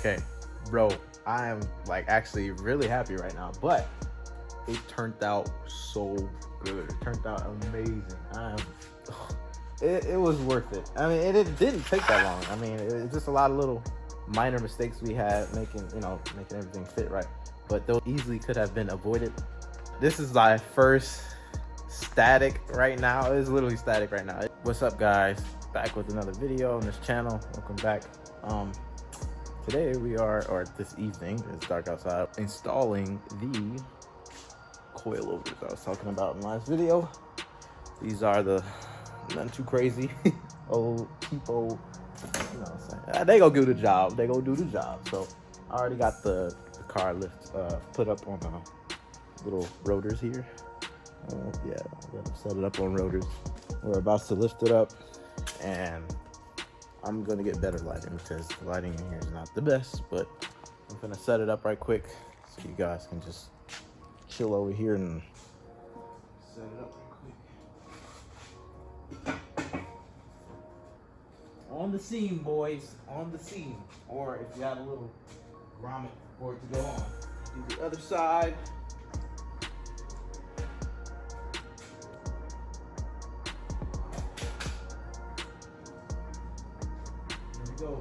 Okay, bro, I am like actually really happy right now, but it turned out so good. It turned out amazing. It was worth it. I mean, it didn't take that long. I mean, it was just a lot of little minor mistakes we had making everything fit right, but those easily could have been avoided. This is my first static right now. It's literally static right now. What's up, guys? Back with another video on this channel. Welcome back. Today we are, or this evening, it's dark outside, installing the coilovers I was talking about in the last video. These are the nothing too crazy old people, you know what I'm saying? They go do the job. They go do the job. So I already got the car lift put up on the little rotors here. Yeah, I got to set it up on rotors. We're about to lift it up, and I'm gonna get better lighting because the lighting in here is not the best, but I'm gonna set it up right quick so you guys can just chill over here and set it up right quick. On the seam, boys, on the seam. Or if you have a little grommet for it to go on. Do the other side. Go.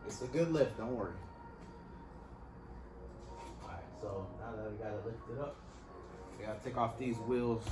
It's a good lift, don't worry. Alright, so now that we got it lifted up, we gotta take off these wheels.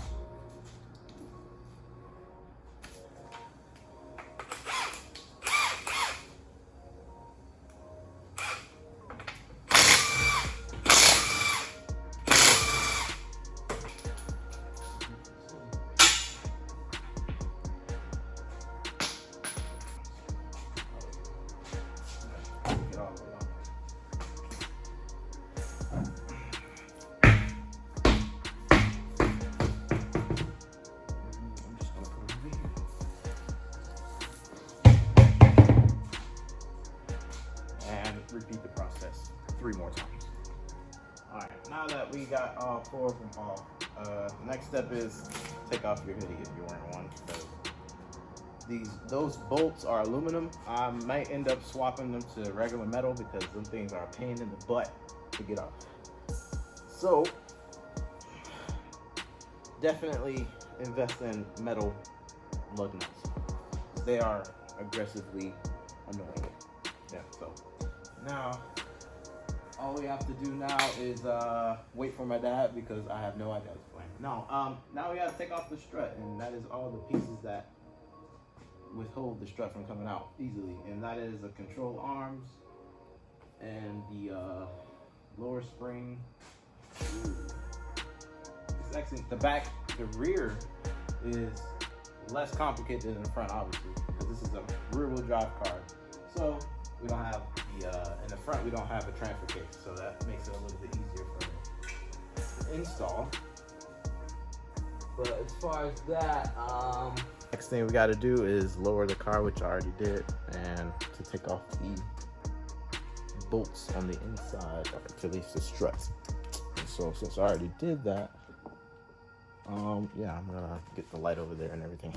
Repeat the process 3 more times. All right, now that we got all 4 of them off, the next step is take off your hoodie if you're wearing one, because those bolts are aluminum. I might end up swapping them to regular metal because them things are a pain in the butt to get off. So definitely invest in metal lug nuts. They are aggressively annoying. Yeah, so now all we have to do now is wait for my dad because I have no idea what's playing. No, now we gotta take off the strut, and that is all the pieces that withhold the strut from coming out easily, and that is the control arms and the lower spring. Ooh. It's actually the rear is less complicated than the front, obviously, because this is a rear-wheel drive car. So we don't have in the front we don't have a transfer case, so that makes it a little bit easier for the install. But as far as that, next thing we got to do is lower the car, which I already did, and to take off the bolts on the inside, or to release the struts. And so since I already did that, yeah, I'm gonna get the light over there and everything.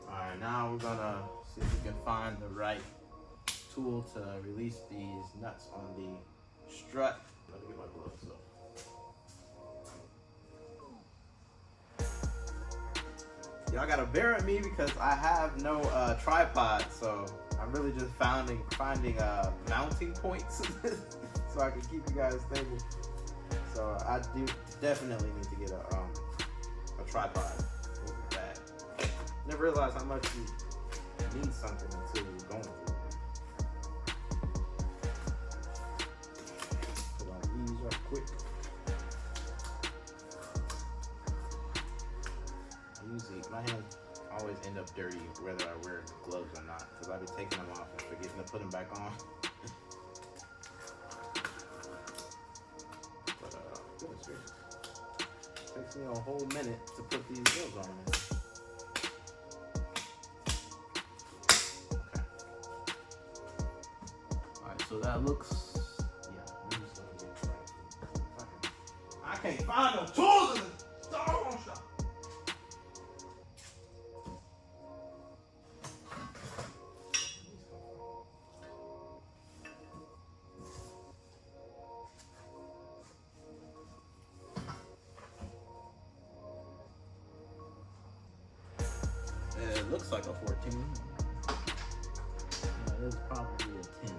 Alright, now we're gonna see if we can find the right tool to release these nuts on the strut. Let me get my gloves though. Y'all gotta bear with me because I have no tripod, so I'm really just finding mounting points so I can keep you guys stable. So I do definitely need to get a tripod. Never realized how much you need something until you're going through it. Put on these real quick. My hands always end up dirty whether I wear gloves or not, because I be taking them off and forgetting to put them back on. But goodness gracious. me a whole minute to put these wheels on there. Okay. Alright, so that looks, yeah, I'm just gonna get right. I can't find no tools in the doggone shop. It looks like a 14. Yeah, it is probably a 10.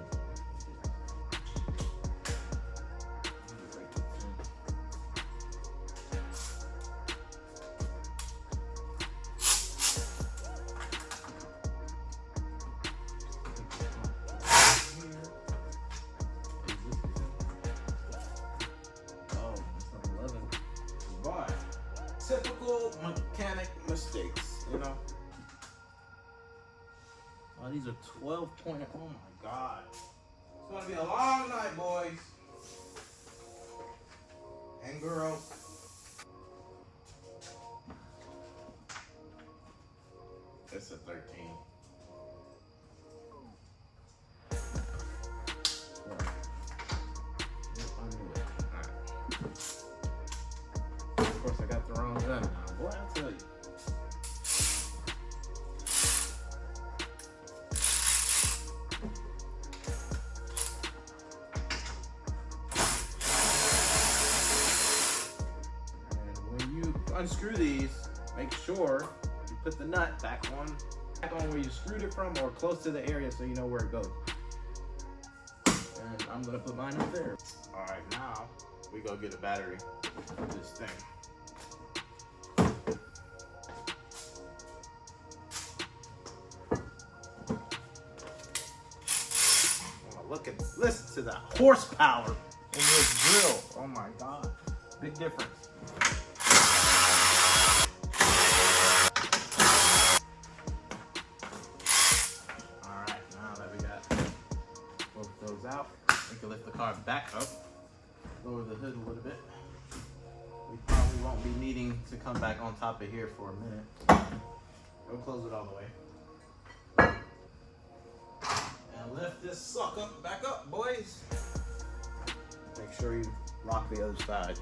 Oh, it's an 11. But typical mechanic mistakes, you know. Oh, these are 12 point. Oh my God. It's gonna be a long night, boys and girls. It's a 13. Of course, I got the wrong gun now. Boy, I'll tell you. Unscrew these, make sure you put the nut back on where you screwed it from or close to the area so you know where it goes. And I'm gonna put mine up there. All right, now we go get a battery for this thing. Listen to that horsepower in this drill. Oh my God, big difference. Out. We can lift the car back up, lower the hood a little bit. We probably won't be needing to come back on top of here for a minute. We'll close it all the way. And lift this sucker back up, boys. Make sure you lock the other side.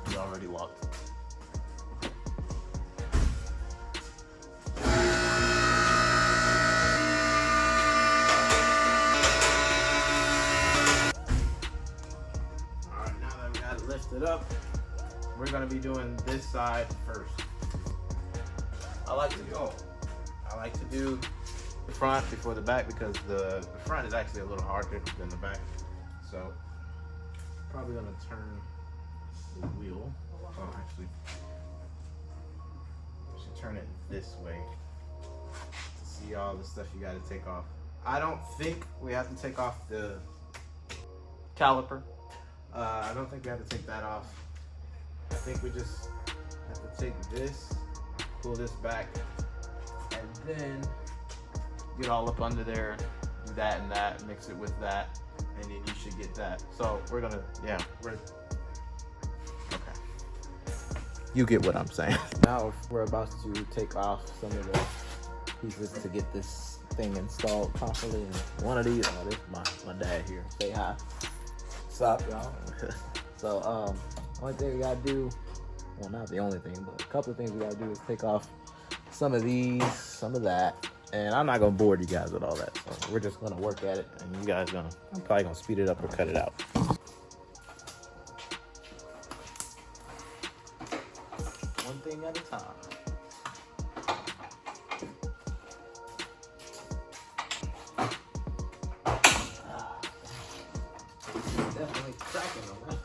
It's already locked. It up. We're gonna be doing this side first. I like to do the front before the back because the front is actually a little harder than the back. So probably gonna turn the wheel. Oh, actually, I should turn it this way to see all the stuff you got to take off. I don't think we have to take off the caliper. I don't think we have to take that off. I think we just have to take this, pull this back, and then get all up under there, do that and that, mix it with that, and then you should get that. So we're gonna, okay. You get what I'm saying. Now we're about to take off some of the pieces to get this thing installed properly. And one of these, oh, this is my dad here. Say hi. What's up, y'all? So, only thing we gotta do, well, not the only thing, but a couple of things we gotta do is take off some of these, some of that, and I'm not gonna bore you guys with all that. So we're just gonna work at it, and you guys I'm probably gonna speed it up or cut it out. One thing at a time. Definitely cracking on that.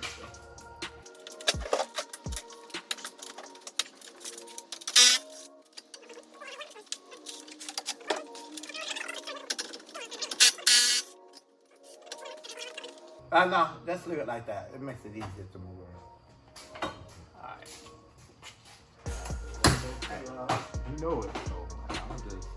No, let's leave it like that. It makes it easier to move around. Alright. You know it, so I'm just...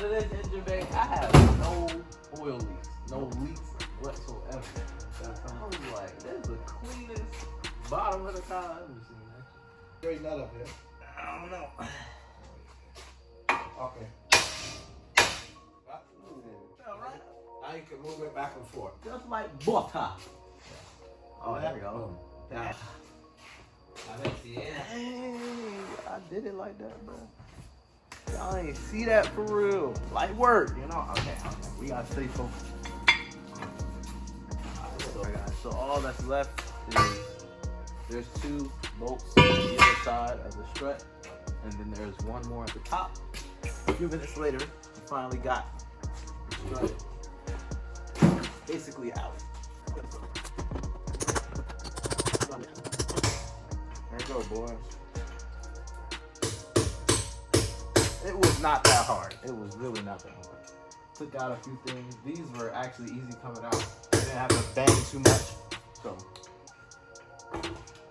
of this engine bay, I have no oil leaks, no leaks whatsoever. I was like, this is the cleanest bottom of the car I've ever seen. Straighten that up here. I don't know. Okay. All right. Now you can move it back and forth. Just like butter. Oh, there we go. Yeah. I didn't see it. Hey, I did it like that, bro. Y'all ain't see that for real. Light work, you know? Okay. We gotta stay focused. So all that's left is there's 2 bolts on the other side of the strut, and then there's one more at the top. A few minutes later, we finally got the strut basically out. There you go, boys. It was not that hard. It was really not that hard. Took out a few things. These were actually easy coming out. I didn't have to bang too much. So,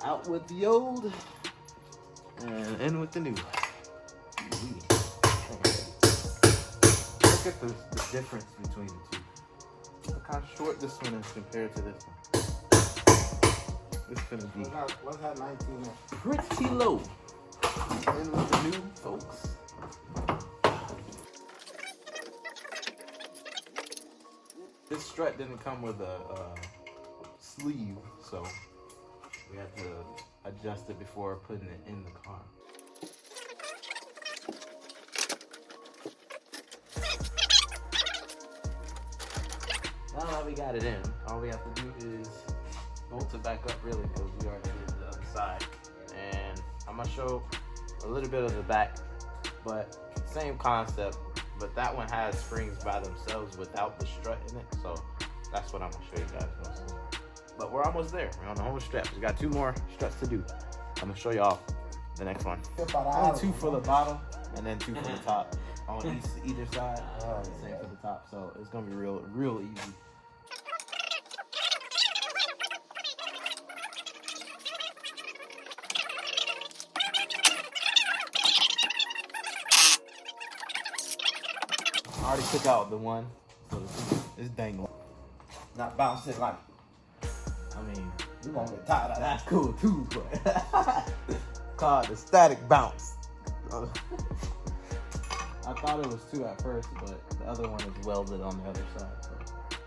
out with the old and in with the new. Look at the difference between the two. Look how short this one is compared to this one. It's gonna be What's that 19 inch? pretty low. In with the new, folks. This strut didn't come with a sleeve, so we had to adjust it before putting it in the car. Now that we got it in, all we have to do is bolt it back up really, because we already did the other side. And I'm gonna show a little bit of the back, but same concept, but that one has springs by themselves without the strut in it, so that's what I'm gonna show you guys mostly. But we're almost there. We're on the home stretch. We got 2 more struts to do. I'm gonna show y'all the next one. Only 2 for the bottom and then 2 for the top on either side. Same for the top, so it's gonna be real easy. I already took out the one, so it's dangling. Not bouncing like. I mean, You won't get tired of that. that's cool too, but called the static bounce. I thought it was 2 at first, but the other one is welded on the other side, so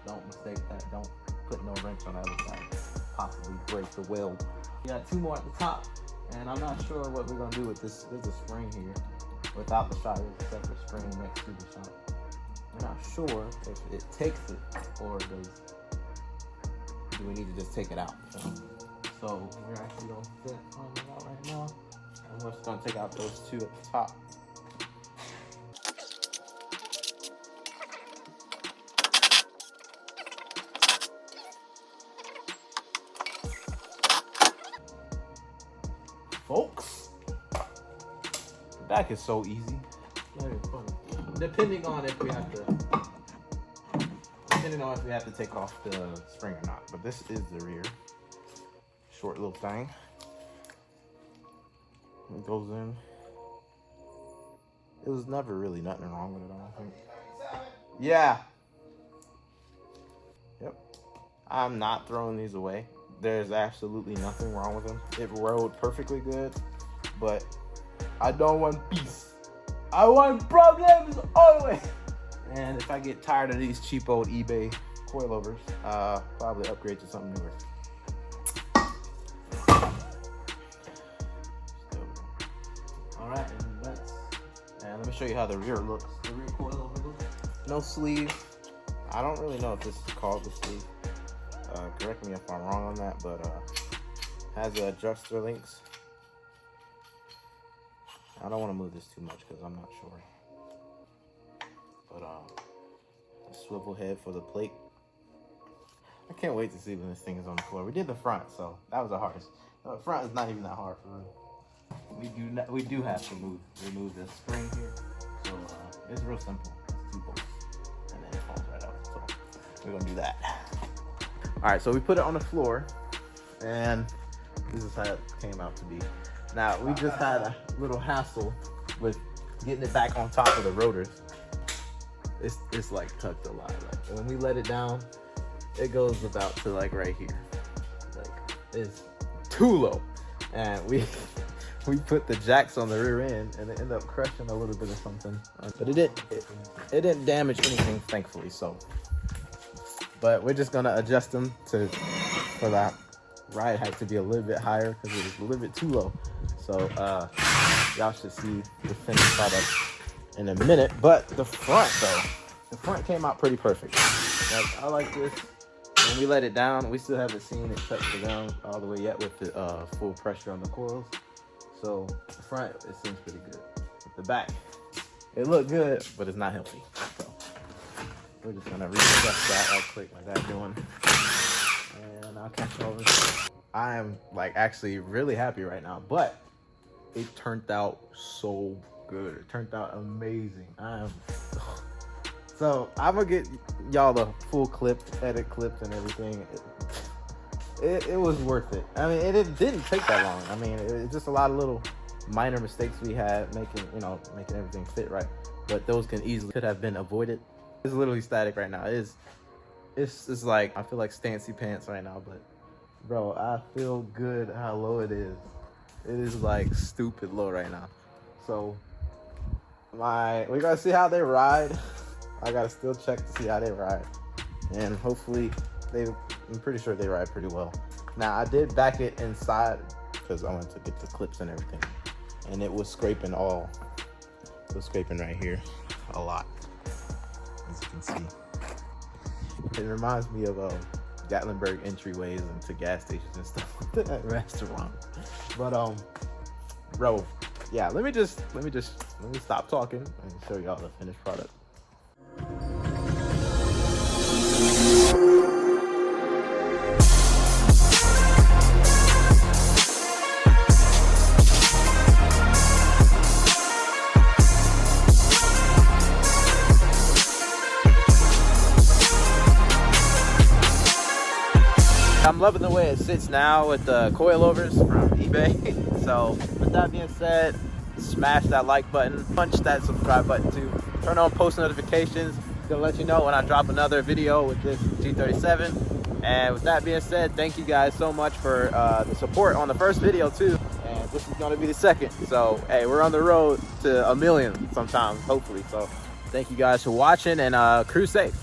don't mistake that. Don't put no wrench on the other side. Possibly break the weld. We got 2 more at the top, and I'm not sure what we're gonna do with this. There's a spring here. Without the shot, there's a separate spring next to the shot. I'm not sure if it takes it or do we need to just take it out. So we're actually gonna fit on it out right now, and we're just gonna take out those 2 at the top. Folks, the back is so easy. Not even funny. Depending on if we have to take off the spring or not. But this is the rear. Short little thing. It goes in. It was never really nothing wrong with it, I don't think. Yeah. Yep. I'm not throwing these away. There's absolutely nothing wrong with them. It rode perfectly good, but I don't want peace. I want problems always. And if I get tired of these cheap old eBay coilovers, probably upgrade to something newer. All right, and let me show you how the rear looks. The rear coilover looks. No sleeve. I don't really know if this is called the sleeve. Correct me if I'm wrong on that, but has the adjuster links. I don't want to move this too much because I'm not sure. But a swivel head for the plate. I can't wait to see when this thing is on the floor. We did the front, so that was the hardest. The front is not even that hard for real. We do have to remove this spring here, so it's real simple. It's 2 bolts, and then it falls right out. So we're gonna do that. All right, so we put it on the floor, and this is how it came out to be. Now, we just had a little hassle with getting it back on top of the rotors. it's like tucked a lot. Like when we let it down, it goes about to like right here. Like it's too low, and we put the jacks on the rear end, and it ended up crushing a little bit of something. But it didn't damage anything, thankfully. So, but we're just gonna adjust them for that ride height to be a little bit higher because it was a little bit too low. So y'all should see the finished product in a minute. But the front came out pretty perfect. Like, I like this. When we let it down, we still haven't seen it touch the ground all the way yet with the full pressure on the coils. So the front, it seems pretty good. The back, it looked good, but it's not healthy. So we're just gonna readjust that right quick like that doing. And I'll catch y'all. I am like actually really happy right now, but it turned out so good. It turned out amazing. So I'm gonna get y'all the full clip, edit clips and everything. It was worth it. I mean, it didn't take that long. I mean, it's just a lot of little minor mistakes we had making everything fit right. But those could have been avoided. It's literally static right now. It's like, I feel like Stancy pants right now, but bro, I feel good how low it is. It is like stupid low right now. So we gotta see how they ride. I gotta still check to see how they ride. And hopefully I'm pretty sure they ride pretty well. Now I did back it inside because I wanted to get the clips and everything. And it was scraping right here a lot, as you can see. It reminds me of Gatlinburg entryways into gas stations and stuff like that at restaurants. But bro, yeah, let me stop talking and show y'all the finished product. I'm loving the way it sits now with the coilovers from eBay. So with that being said, smash that like button, punch that subscribe button too, turn on post notifications. It's gonna let you know when I drop another video with this G37. And with that being said, thank you guys so much for the support on the first video too. And this is gonna be the second. So hey, we're on the road to 1 million sometime, hopefully. So thank you guys for watching, and cruise safe.